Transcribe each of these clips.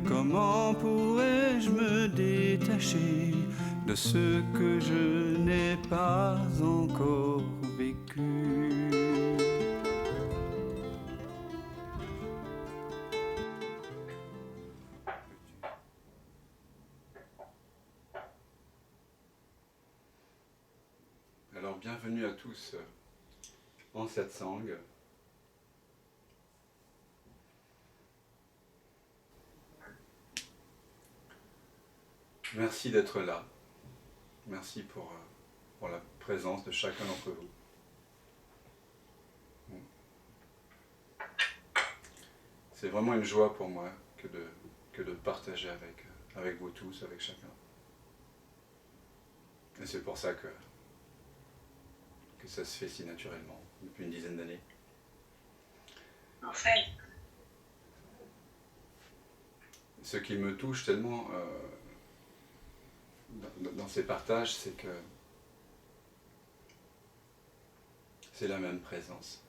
Comment pourrais-je me détacher de ce que je n'ai pas encore vécu? Alors bienvenue à tous en satsang. Merci d'être là. Merci pour la présence de chacun d'entre vous. C'est vraiment une joie pour moi que de partager avec vous tous, avec chacun. Et c'est pour ça que ça se fait si naturellement, depuis une dizaine d'années. Enfin. Ce qui me touche tellement dans ces partages, c'est que c'est la même présence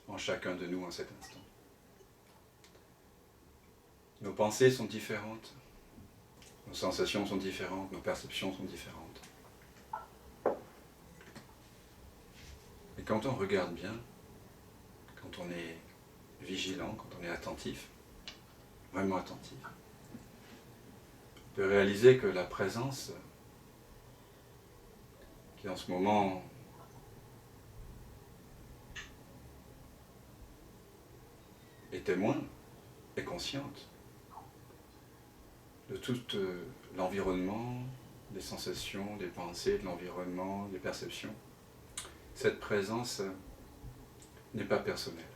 en chacun de nous en cet instant. Nos pensées sont différentes, nos sensations sont différentes, nos perceptions sont différentes. Et quand on regarde bien, quand on est vigilant, quand on est attentif, vraiment attentif, de réaliser que la présence qui en ce moment est témoin, est consciente de tout l'environnement, des sensations, des pensées, de l'environnement, des perceptions. Cette présence n'est pas personnelle.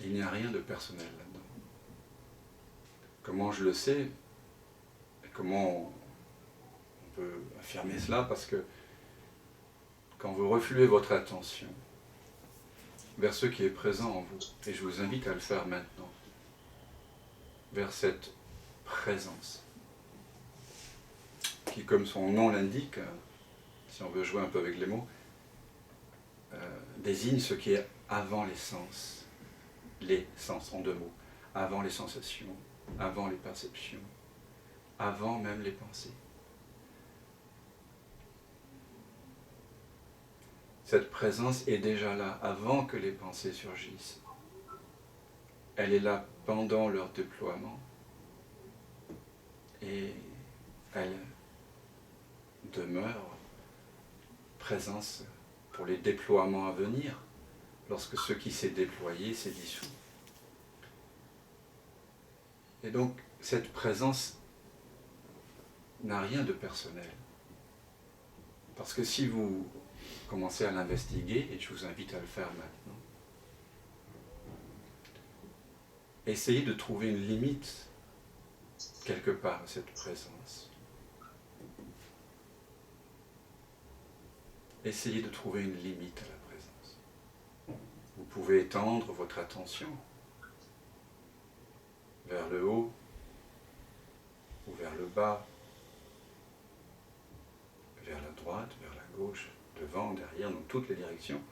Il n'y a rien de personnel là-dedans. Comment je le sais et comment on peut affirmer cela? Parce que quand vous refluez votre attention vers ce qui est présent en vous, et je vous invite à le faire maintenant, vers cette présence, qui, comme son nom l'indique, si on veut jouer un peu avec les mots, désigne ce qui est avant les sens en deux mots, avant les sensations, avant les perceptions, avant même les pensées. Cette présence est déjà là avant que les pensées surgissent. Elle est là pendant leur déploiement et elle demeure présence pour les déploiements à venir, lorsque ce qui s'est déployé s'est dissous. Et donc, cette présence n'a rien de personnel. Parce que si vous commencez à l'investiguer, et je vous invite à le faire maintenant, essayez de trouver une limite quelque part à cette présence. Essayez de trouver une limite à la présence. Vous pouvez étendre votre attention vers le haut ou vers le bas, vers la droite, vers la gauche, devant, derrière, dans toutes les directions.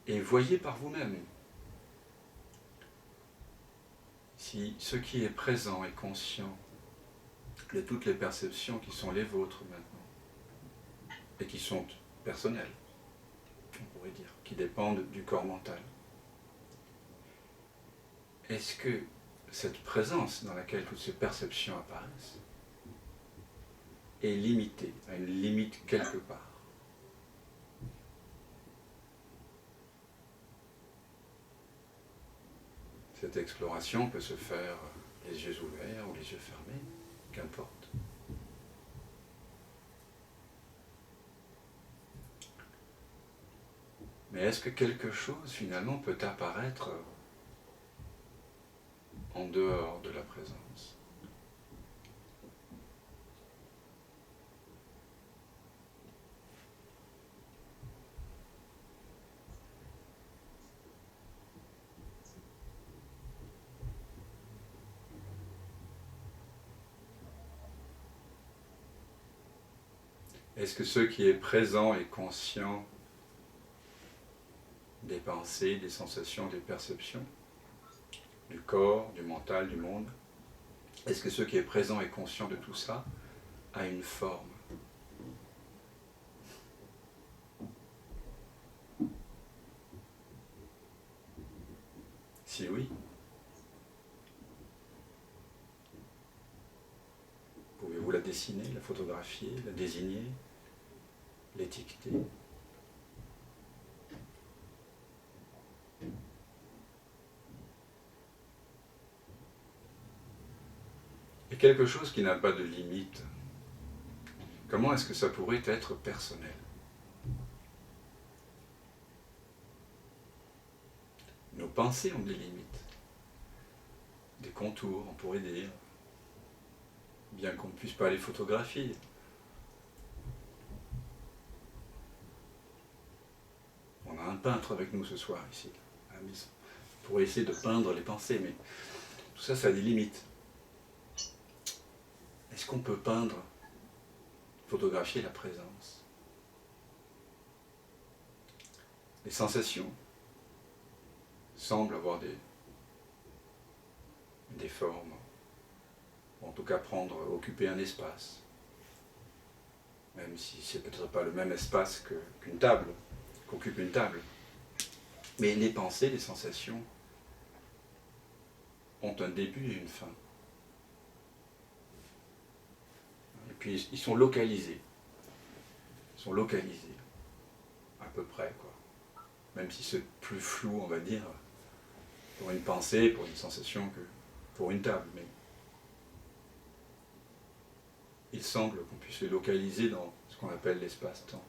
Et voyez par vous-même si ce qui est présent est conscient de toutes les perceptions qui sont les vôtres maintenant et qui sont personnelles, on pourrait dire, qui dépendent du corps mental. Est-ce que cette présence dans laquelle toutes ces perceptions apparaissent est limitée, à une limite quelque part? Cette exploration peut se faire les yeux ouverts ou les yeux fermés, qu'importe. Mais est-ce que quelque chose finalement peut apparaître en dehors de la présence? Est-ce que ce qui est présent et conscient des pensées, des sensations, des perceptions, du corps, du mental, du monde? Est-ce que ce qui est présent et conscient de tout ça a une forme? Si oui, pouvez-vous la dessiner, la photographier, la désigner, l'étiqueter? Et quelque chose qui n'a pas de limite, comment est-ce que ça pourrait être personnel? Nos pensées ont des limites, des contours, on pourrait dire, bien qu'on ne puisse pas les photographier. On a un peintre avec nous ce soir ici, à la maison, pour essayer de peindre les pensées, mais tout ça, ça a des limites. Est-ce qu'on peut peindre, photographier la présence? Les sensations semblent avoir des formes, ou en tout cas occuper un espace, même si c'est peut-être pas le même espace qu'une table, qu'occupe une table. Mais les pensées, les sensations ont un début et une fin. Et puis ils sont localisés. Ils sont localisés, à peu près, quoi. Même si c'est plus flou, on va dire, pour une pensée, pour une sensation que pour une table. Mais il semble qu'on puisse les localiser dans ce qu'on appelle l'espace-temps.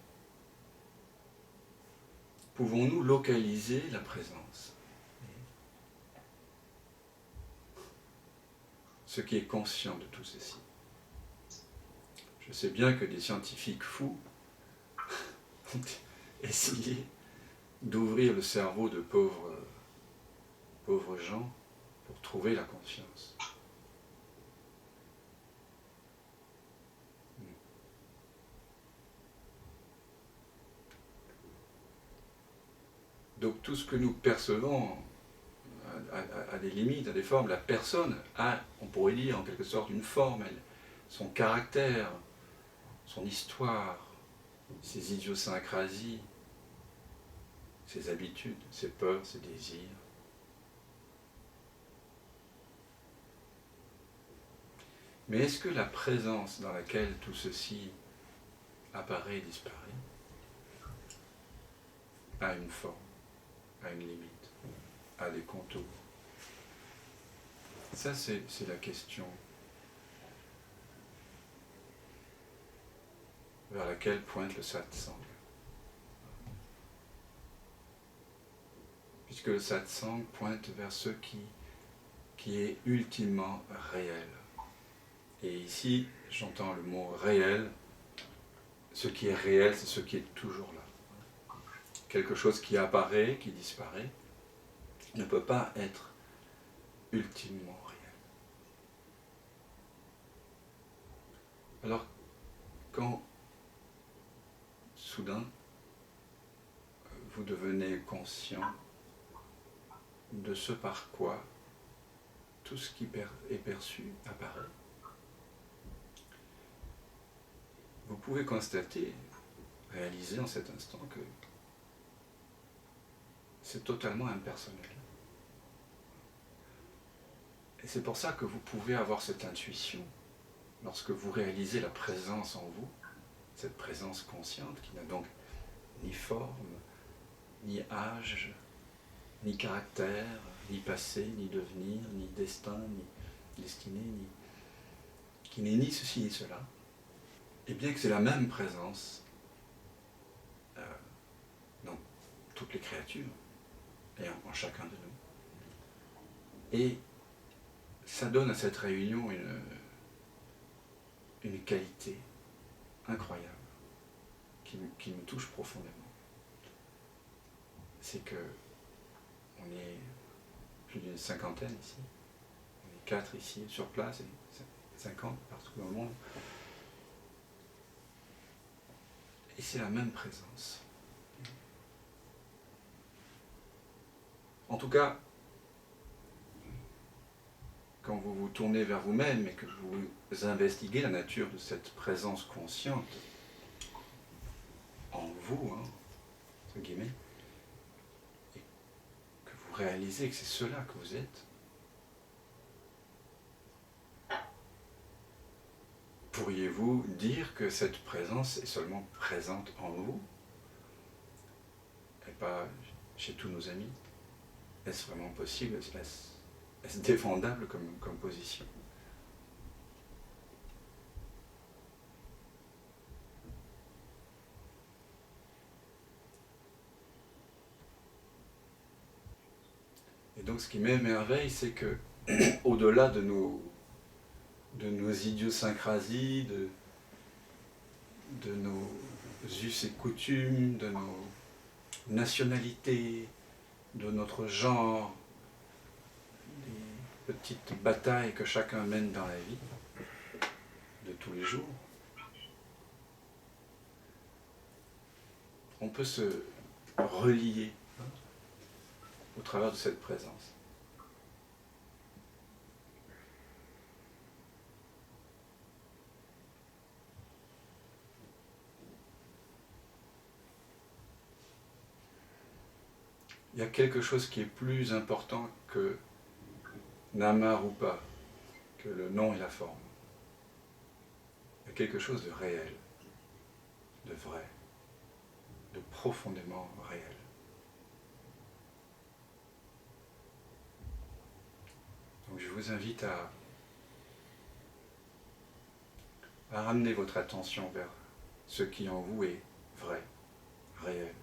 Pouvons-nous localiser la présence? Ce qui est conscient de tout ceci. Je sais bien que des scientifiques fous ont essayé d'ouvrir le cerveau de pauvres gens pour trouver la conscience. Donc tout ce que nous percevons a des limites, a des formes. La personne a, on pourrait dire en quelque sorte, une forme, son caractère, son histoire, ses idiosyncrasies, ses habitudes, ses peurs, ses désirs. Mais est-ce que la présence dans laquelle tout ceci apparaît et disparaît a une forme, a une limite, a des contours? Ça, c'est la question vers laquelle pointe le satsang. Puisque le satsang pointe vers ce qui est ultimement réel. Et ici, j'entends le mot réel. Ce qui est réel, c'est ce qui est toujours là. Quelque chose qui apparaît, qui disparaît, ne peut pas être ultimement réel. Alors, quand soudain, vous devenez conscient de ce par quoi tout ce qui est perçu apparaît, vous pouvez constater, réaliser en cet instant que c'est totalement impersonnel. Et c'est pour ça que vous pouvez avoir cette intuition lorsque vous réalisez la présence en vous, cette présence consciente qui n'a donc ni forme, ni âge, ni caractère, ni passé, ni devenir, ni destin, ni destinée, qui n'est ni ceci ni cela, et bien que c'est la même présence dans toutes les créatures et en chacun de nous. Et ça donne à cette réunion une qualité incroyable qui me touche profondément. C'est que on est plus d'une cinquantaine ici, on est 4 ici sur place et 50 partout dans le monde. Et c'est la même présence. En tout cas, quand vous vous tournez vers vous-même et que vous investiguez la nature de cette présence consciente en vous, entre guillemets, et que vous réalisez que c'est cela que vous êtes, pourriez-vous dire que cette présence est seulement présente en vous et pas chez tous nos amis? Est-ce vraiment possible? Est-ce défendable comme position? Et donc ce qui m'émerveille, c'est que au-delà de nos idiosyncrasies, de nos us et coutumes, de nos nationalités, de notre genre, des petites batailles que chacun mène dans la vie de tous les jours, on peut se relier au travers de cette présence. Il y a quelque chose qui est plus important que Nama Rupa, que le nom et la forme. Il y a quelque chose de réel, de vrai, de profondément réel. Donc je vous invite à ramener votre attention vers ce qui en vous est vrai, réel,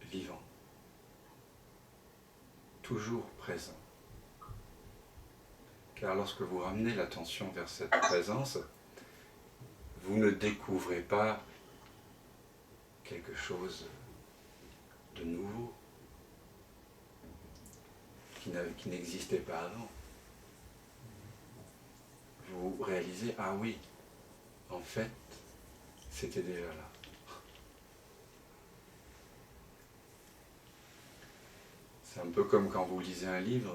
vivant, toujours présent. Car lorsque vous ramenez l'attention vers cette présence, vous ne découvrez pas quelque chose de nouveau qui n'existait pas avant. Vous réalisez, ah oui, en fait, c'était déjà là. C'est un peu comme quand vous lisez un livre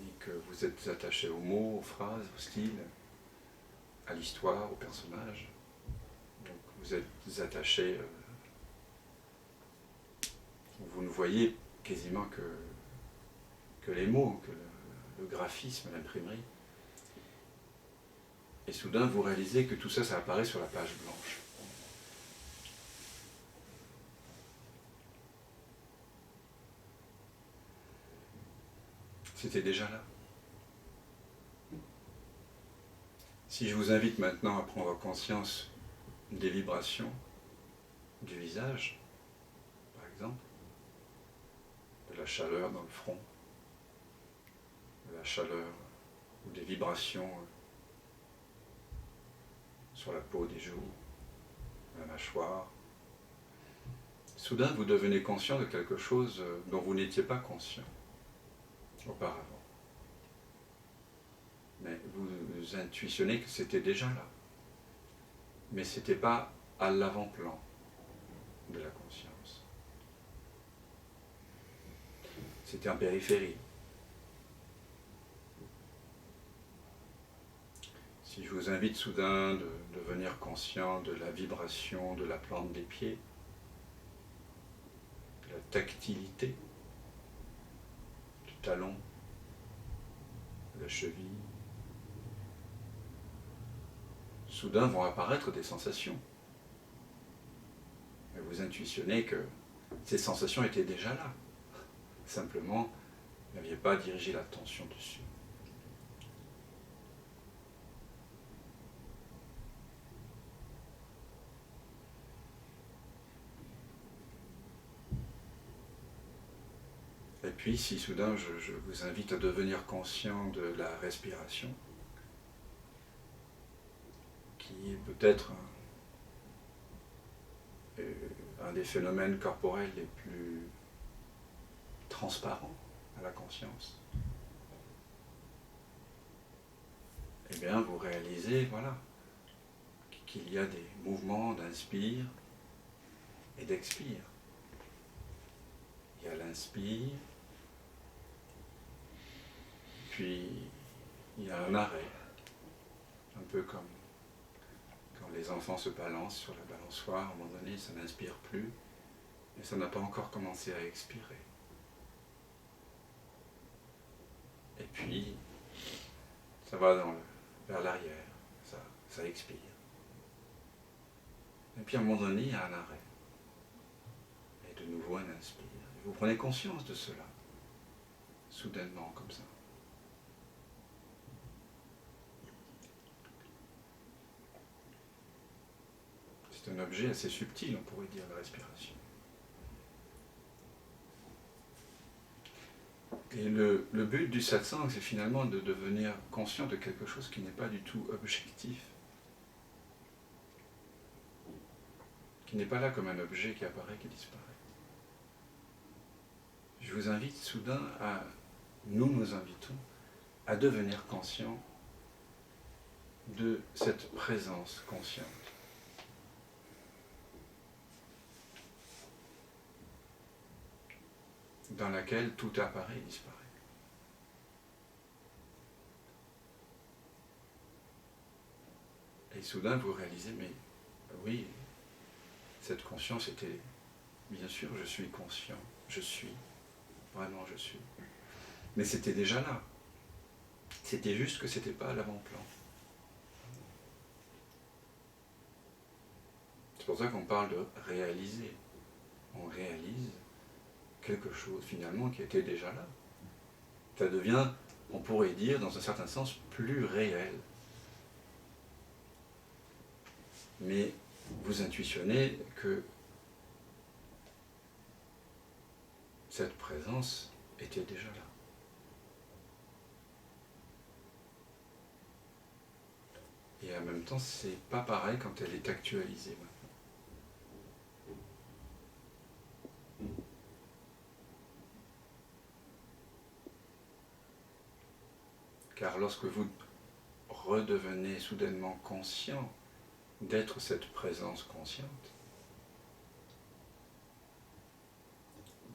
et que vous êtes attaché aux mots, aux phrases, au style, à l'histoire, aux personnages. Donc vous êtes attaché, vous ne voyez quasiment que les mots, que le graphisme, l'imprimerie. Et soudain vous réalisez que tout ça, ça apparaît sur la page blanche. C'était déjà là. Si je vous invite maintenant à prendre conscience des vibrations du visage, par exemple, de la chaleur dans le front, de la chaleur ou des vibrations sur la peau des joues, la mâchoire, soudain vous devenez conscient de quelque chose dont vous n'étiez pas conscient auparavant. Mais vous intuitionnez que c'était déjà là. Mais ce n'était pas à l'avant-plan de la conscience. C'était en périphérie. Si je vous invite soudain de devenir conscient de la vibration de la plante des pieds, de la tactilité du talon, de la cheville, soudain vont apparaître des sensations. Et vous intuitionnez que ces sensations étaient déjà là. Simplement, vous n'aviez pas dirigé l'attention dessus. Et puis, si soudain je vous invite à devenir conscient de la respiration, qui est peut-être un des phénomènes corporels les plus transparents à la conscience, eh bien vous réalisez, voilà, qu'il y a des mouvements d'inspire et d'expire. Il y a l'inspire puis il y a un arrêt, un peu comme quand les enfants se balancent sur la balançoire, à un moment donné ça n'inspire plus, et ça n'a pas encore commencé à expirer. Et puis ça va vers l'arrière, ça expire. Et puis à un moment donné, il y a un arrêt. Et de nouveau un inspire. Et vous prenez conscience de cela, soudainement comme ça. C'est un objet assez subtil, on pourrait dire, la respiration. Et le but du satsang, c'est finalement de devenir conscient de quelque chose qui n'est pas du tout objectif, qui n'est pas là comme un objet qui apparaît, qui disparaît. Je vous invite soudain nous invitons à devenir conscients de cette présence consciente. Dans laquelle tout apparaît et disparaît. Et soudain vous réalisez, mais oui, cette conscience était, bien sûr, je suis conscient, je suis, vraiment je suis. Mais c'était déjà là. C'était juste que c'était pas à l'avant-plan. C'est pour ça qu'on parle de réaliser. On réalise quelque chose finalement qui était déjà là. Ça devient, on pourrait dire, dans un certain sens, plus réel. Mais vous intuitionnez que cette présence était déjà là. Et en même temps, c'est pas pareil quand elle est actualisée maintenant. Car lorsque vous redevenez soudainement conscient d'être cette présence consciente,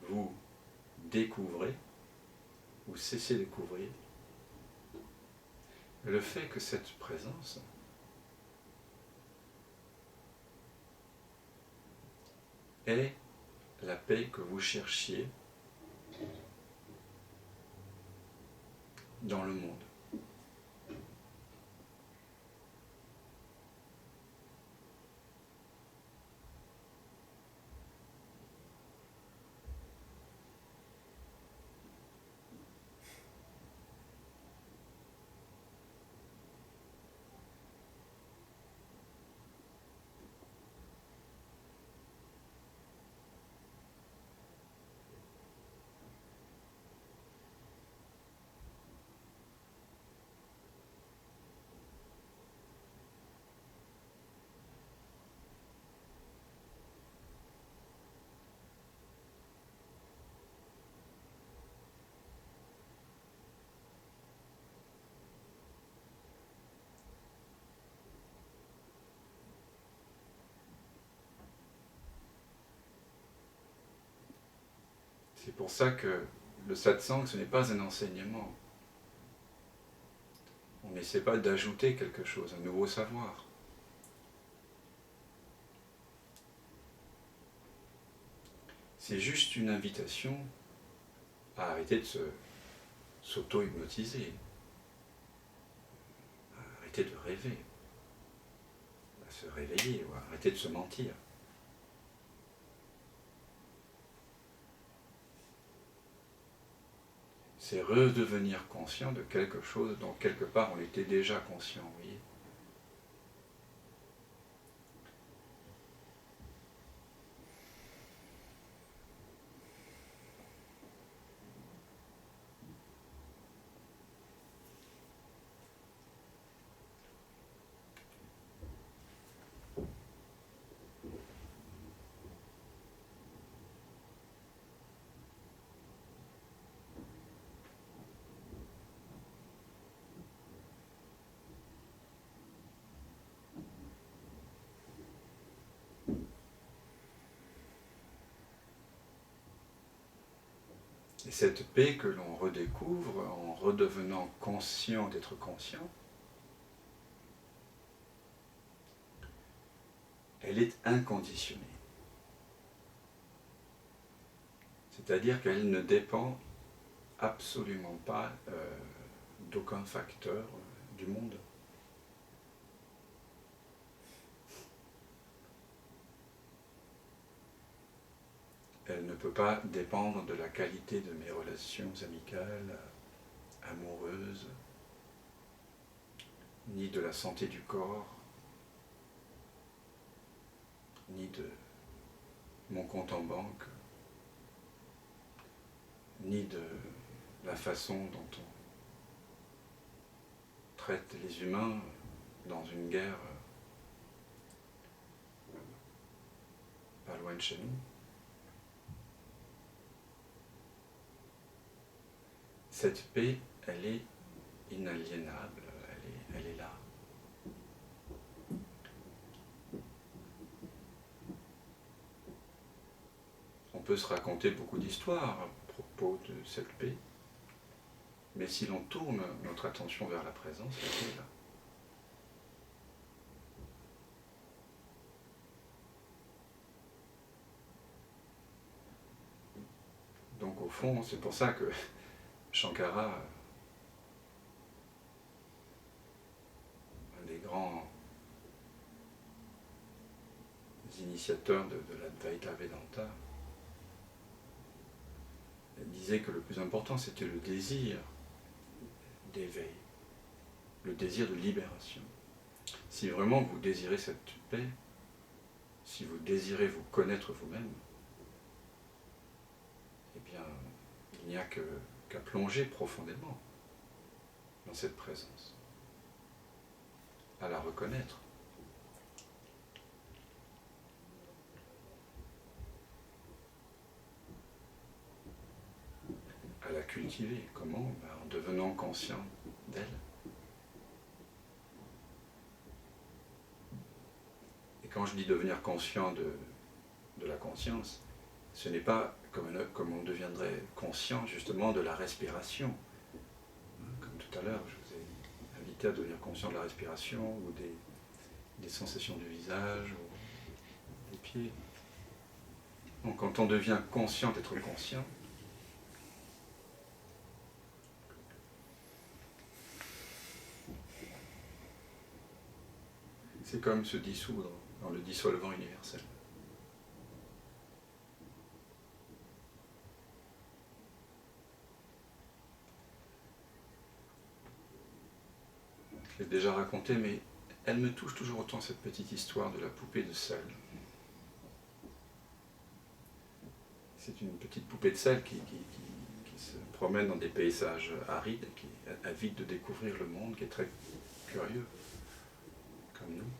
vous découvrez, ou cessez de découvrir, le fait que cette présence est la paix que vous cherchiez dans le monde. C'est pour ça que le satsang, ce n'est pas un enseignement. On n'essaie pas d'ajouter quelque chose, un nouveau savoir. C'est juste une invitation à arrêter de s'auto-hypnotiser, à arrêter de rêver, à se réveiller, ou à arrêter de se mentir. C'est redevenir conscient de quelque chose dont quelque part on était déjà conscient, vous voyez. Et cette paix que l'on redécouvre en redevenant conscient d'être conscient, elle est inconditionnée. C'est-à-dire qu'elle ne dépend absolument pas d'aucun facteur du monde. Elle ne peut pas dépendre de la qualité de mes relations amicales, amoureuses, ni de la santé du corps, ni de mon compte en banque, ni de la façon dont on traite les humains dans une guerre pas loin de chez nous. Cette paix, elle est inaliénable, elle est là. On peut se raconter beaucoup d'histoires à propos de cette paix, mais si l'on tourne notre attention vers la présence, elle est là. Donc au fond, c'est pour ça que Shankara, un des grands initiateurs de l'Advaita Vedanta, disait que le plus important c'était le désir d'éveil, le désir de libération. Si vraiment vous désirez cette paix, si vous désirez vous connaître vous-même, eh bien, il n'y a qu'à plonger profondément dans cette présence, à la reconnaître. À la cultiver. Comment? En devenant conscient d'elle. Et quand je dis devenir conscient de la conscience, ce n'est pas comme on deviendrait conscient justement de la respiration. Comme tout à l'heure, je vous ai invité à devenir conscient de la respiration ou des sensations du visage ou des pieds. Donc quand on devient conscient d'être conscient, c'est comme se dissoudre dans le dissolvant universel. Je l'ai déjà raconté, mais elle me touche toujours autant, cette petite histoire de la poupée de sel. C'est une petite poupée de sel qui se promène dans des paysages arides, qui est avide de découvrir le monde, qui est très curieux, comme nous,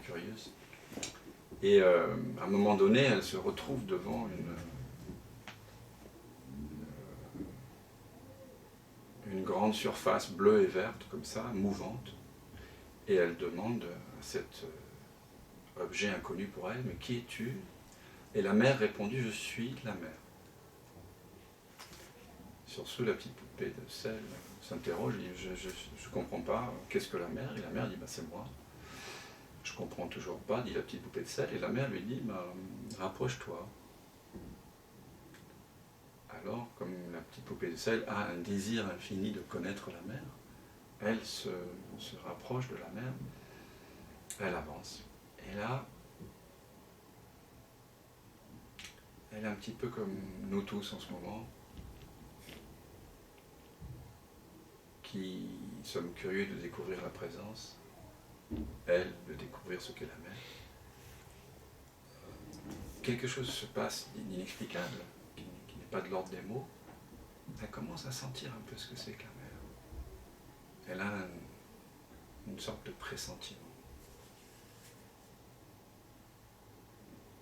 curieuse. Et à un moment donné, elle se retrouve devant une grande surface bleue et verte, comme ça, mouvante, et elle demande à cet objet inconnu pour elle, mais qui es-tu? Et la mère répondit, je suis la mère. Sur ce, la petite poupée de sel s'interroge, je ne comprends pas, qu'est-ce que la mère? Et la mère dit, c'est moi. Je comprends toujours pas, dit la petite poupée de sel, et la mère lui dit, rapproche-toi. Alors, comme la petite poupée de sel a un désir infini de connaître la mère, elle se rapproche de la mère, elle avance. Et là, elle est un petit peu comme nous tous en ce moment, qui sommes curieux de découvrir la présence, elle, de découvrir ce qu'est la mère. Quelque chose se passe d'inexplicable, qui n'est pas de l'ordre des mots. Elle commence à sentir un peu ce que c'est que la mère. Elle a une sorte de pressentiment.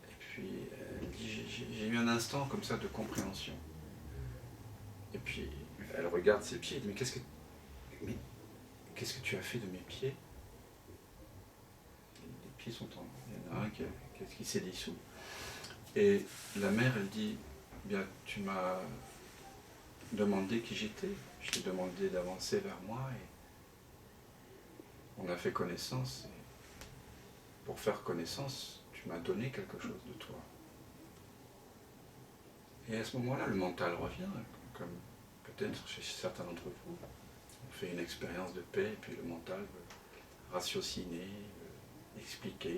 Et puis elle dit, j'ai eu un instant comme ça de compréhension. Et puis elle regarde ses pieds et dit, mais qu'est-ce que tu as fait de mes pieds? Les pieds sont en... Il y en a un qui s'est dissous. Et la mère, elle dit, bien, tu m'as demandé qui j'étais. Je t'ai demandé d'avancer vers moi et on a fait connaissance. Et pour faire connaissance, tu m'as donné quelque chose de toi. Et à ce moment-là, le mental revient, comme peut-être chez certains d'entre vous. On fait une expérience de paix et puis le mental veut ratiociner, veut expliquer,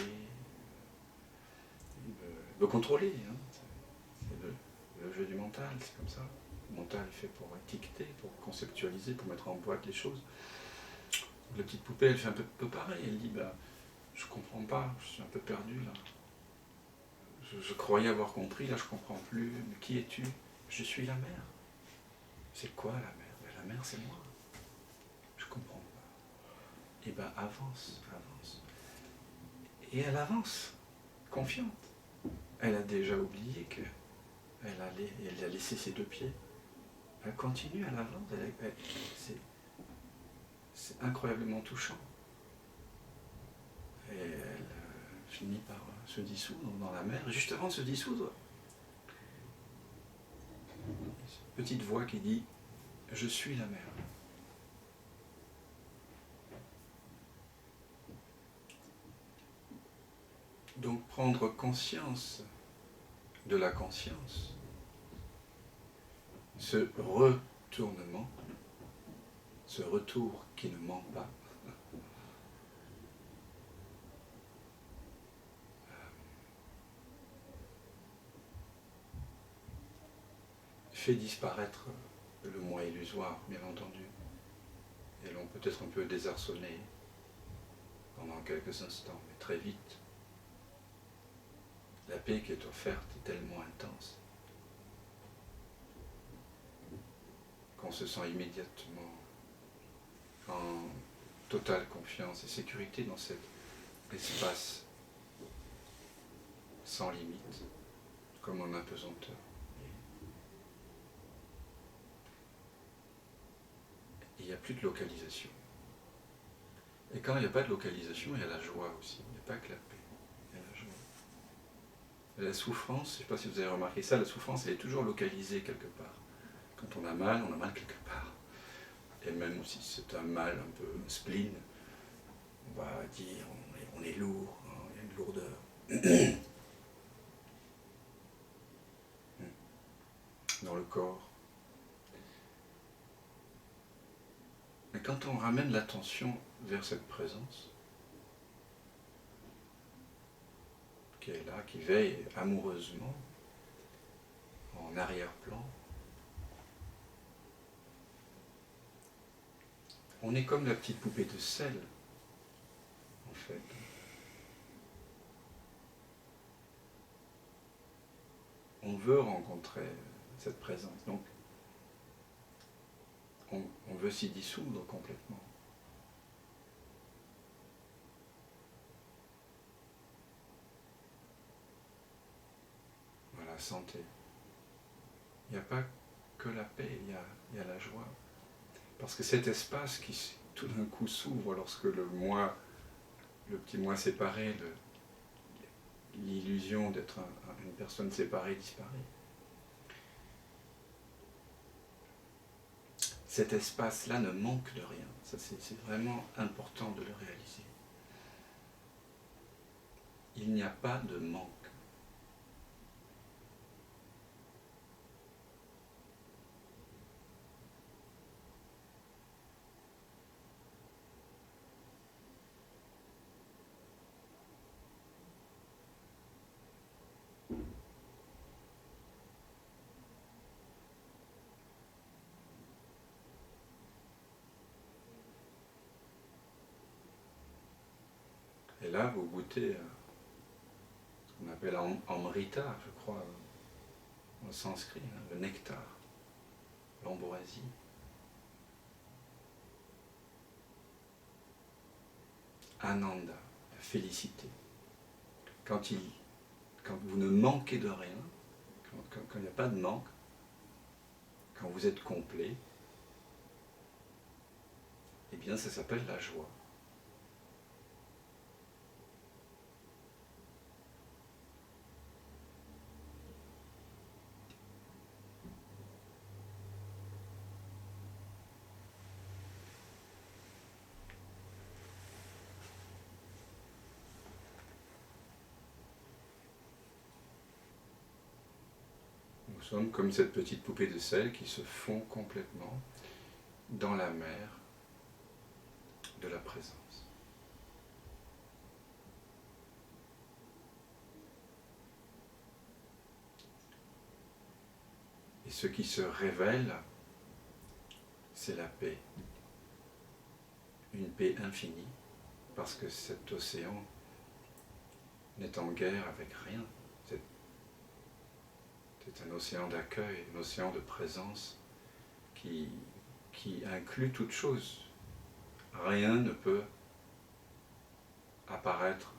veut contrôler. Hein. C'est le jeu du mental, c'est comme ça. Le mental est fait pour étiqueter, pour conceptualiser, pour mettre en boîte les choses. La petite poupée, elle fait un peu pareil. Elle dit, je comprends pas, je suis un peu perdu là. Je croyais avoir compris, là je comprends plus. Mais qui es-tu? Je suis la mer. C'est quoi la mer? La mer, c'est moi. Je comprends pas. Et avance, avance. Et elle avance, confiante. Elle a déjà oublié qu'elle a laissé ses deux pieds. Elle continue, elle avance. C'est incroyablement touchant. Et elle finit par se dissoudre dans la mer. Et juste avant de se dissoudre, une petite voix qui dit « Je suis la mer ». Donc prendre conscience de la conscience, ce retournement, ce retour qui ne ment pas, fait disparaître le moi illusoire, bien entendu. Et l'on peut être un peu désarçonné pendant quelques instants, mais très vite, la paix qui est offerte est tellement intense qu'on se sent immédiatement en totale confiance et sécurité dans cet espace sans limite, comme en apesanteur. Il n'y a plus de localisation. Et quand il n'y a pas de localisation, il y a la joie aussi. Il n'y a pas que la paix, il y a la joie. Et la souffrance, je ne sais pas si vous avez remarqué ça, la souffrance elle est toujours localisée quelque part. Quand on a mal quelque part. Et même si c'est un mal un peu spleen, on va dire on est lourd, hein, il y a une lourdeur dans le corps. Mais quand on ramène l'attention vers cette présence, qui est là, qui veille amoureusement, en arrière-plan, on est comme la petite poupée de sel, en fait. On veut rencontrer cette présence, donc on veut s'y dissoudre complètement. Voilà, santé. Il n'y a pas que la paix, il y a la joie. Parce que cet espace qui tout d'un coup s'ouvre lorsque le petit moi séparé, l'illusion d'être une personne séparée disparaît. Cet espace-là ne manque de rien. Ça, c'est vraiment important de le réaliser. Il n'y a pas de manque. Et là, vous goûtez ce qu'on appelle amrita, je crois, en sanskrit, hein, le nectar, l'ambroisie. Ananda, la félicité. Quand vous ne manquez de rien, quand il n'y a pas de manque, quand vous êtes complet, eh bien ça s'appelle la joie. sommes comme cette petite poupée de sel qui se fond complètement dans la mer de la présence. Et ce qui se révèle, c'est la paix. Une paix infinie, parce que cet océan n'est en guerre avec rien. C'est un océan d'accueil, un océan de présence qui inclut toute chose. Rien ne peut apparaître,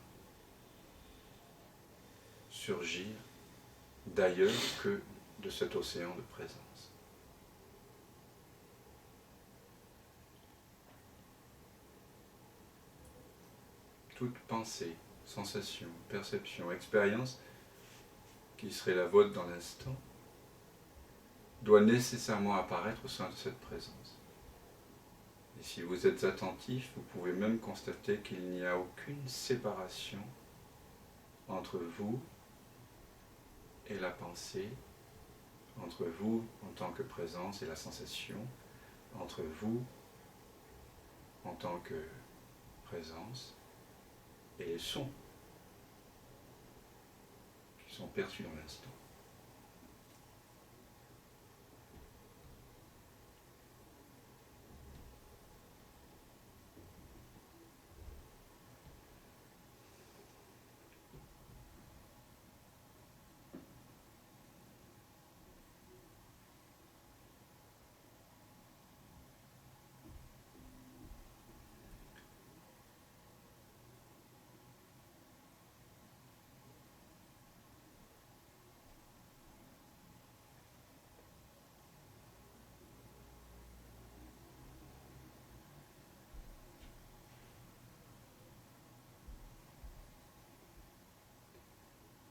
surgir d'ailleurs que de cet océan de présence. Toute pensée, sensation, perception, expérience qui serait la vôtre dans l'instant doit nécessairement apparaître au sein de cette présence. Et si vous êtes attentif, vous pouvez même constater qu'il n'y a aucune séparation entre vous et la pensée, entre vous en tant que présence et la sensation, entre vous en tant que présence et les sons qui sont perçus dans l'instant.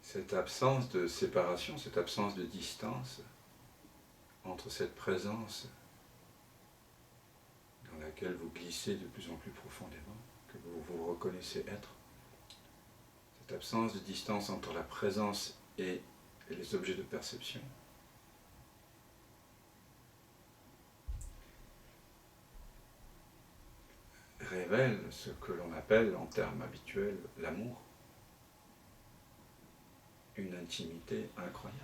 Cette absence de séparation, cette absence de distance entre cette présence dans laquelle vous glissez de plus en plus profondément, que vous vous reconnaissez être, cette absence de distance entre la présence et les objets de perception, révèle ce que l'on appelle en termes habituels l'amour. Une intimité incroyable.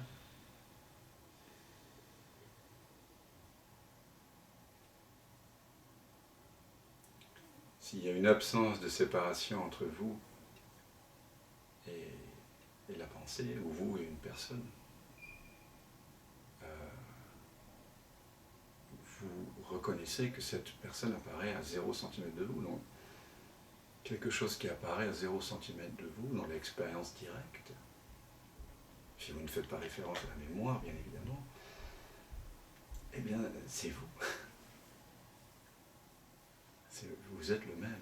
S'il y a une absence de séparation entre vous et la pensée, ou vous et une personne, vous reconnaissez que cette personne apparaît à 0 cm de vous. Donc, quelque chose qui apparaît à 0 cm de vous dans l'expérience directe, si vous ne faites pas référence à la mémoire, bien évidemment, eh bien, c'est vous. Vous êtes le même.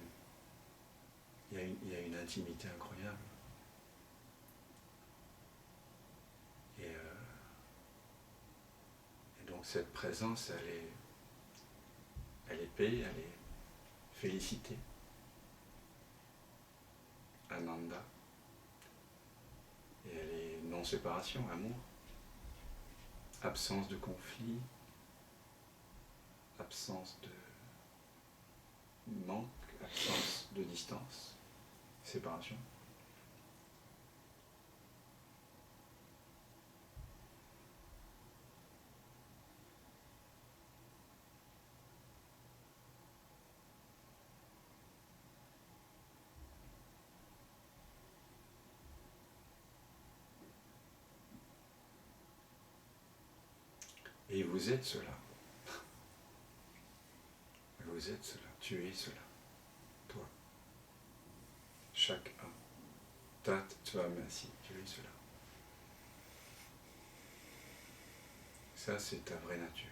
Il y a une intimité incroyable. Et donc cette présence, elle est paix, elle est félicité, ananda, et elle est non-séparation, amour, absence de conflit, absence de manque, absence de distance, séparation. Et vous êtes cela. Vous êtes cela. Tu es cela. Toi. Chaque un. Tat Tvamasi. Tu es cela. Ça, c'est ta vraie nature.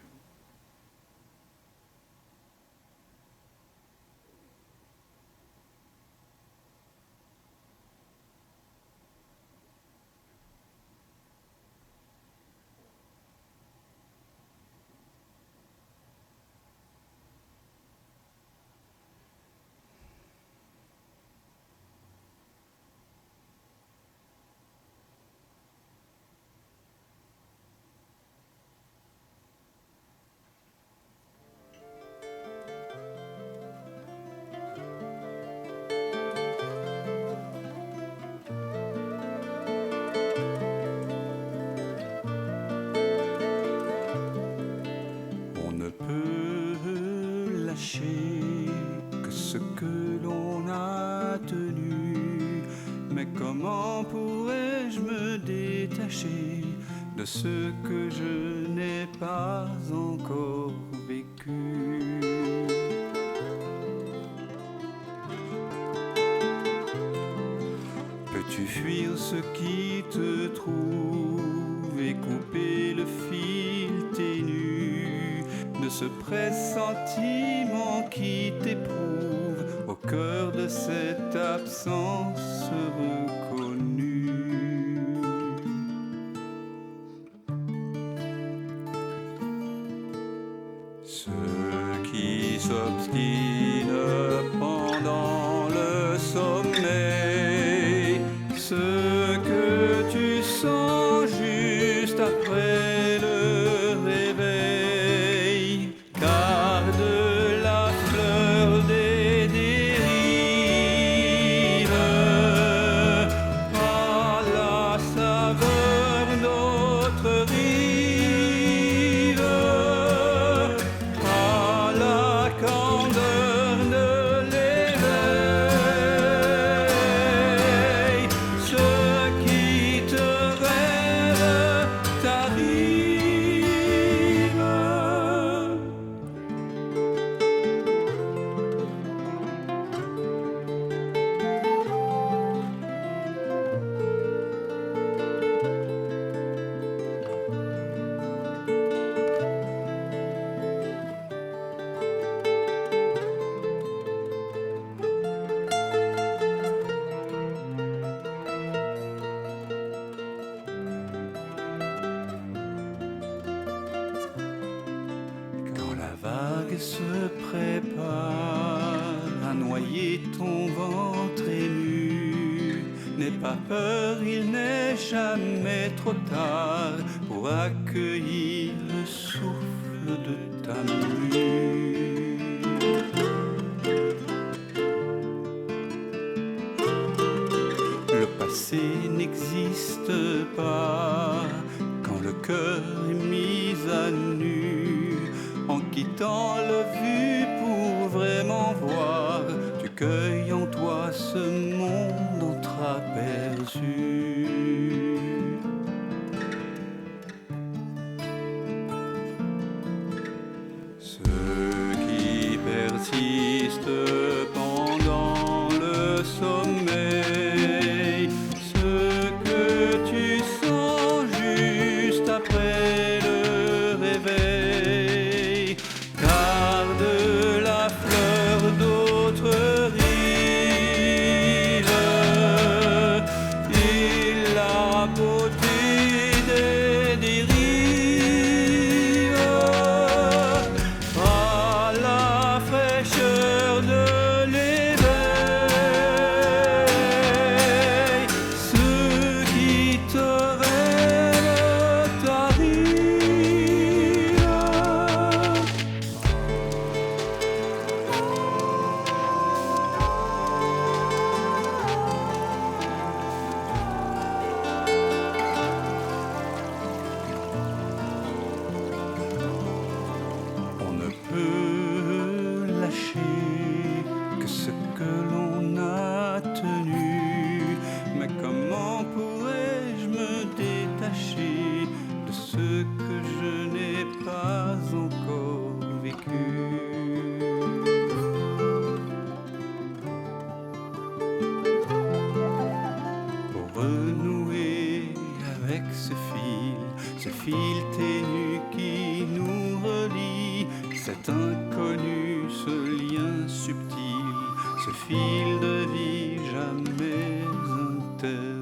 détacher que ce que l'on a tenu. Mais comment pourrais-je me détacher de ce que je n'ai pas encore vécu? Peux-tu fuir ce qui te trouve et couper le fil ténu de ce pressentiment qui t'éprouve au cœur de cette absence reconnue? Ceux qui s'obstinent pendant le sommeil, ce que tu sens juste après le réveil, garde la fleur des dérives à la saveur d'autres rives, à la candeur de l'éveil. Ce qui te rêve t'arrive. Quand la vague se prépare à noyer ton ventre ému, n'aie pas peur, il n'est jamais trop tard pour accueillir le souffle de ta mue. Le passé n'existe pas quand le cœur est mis à nu. En quittant le vu pour vraiment voir, tu cueilles en toi ce monde entreaperçu. Ceux qui persistent pendant le sommeil, ce que tu sens juste après le réveil, garde la fleur d'autres rives et la beauté des dérives à la fraîcheur de l'éveil. Ce qui te rêve t'arrive. On ne peut lâcher que ce que l'on a tenu. Mais comment pourrais-je me détacher de ce que je n'ai pas encore vécu? Pour renouer avec ce fil ténu qui nous relie, cet inconnu, ce lien subtil, ce fil de vie jamais interrompu.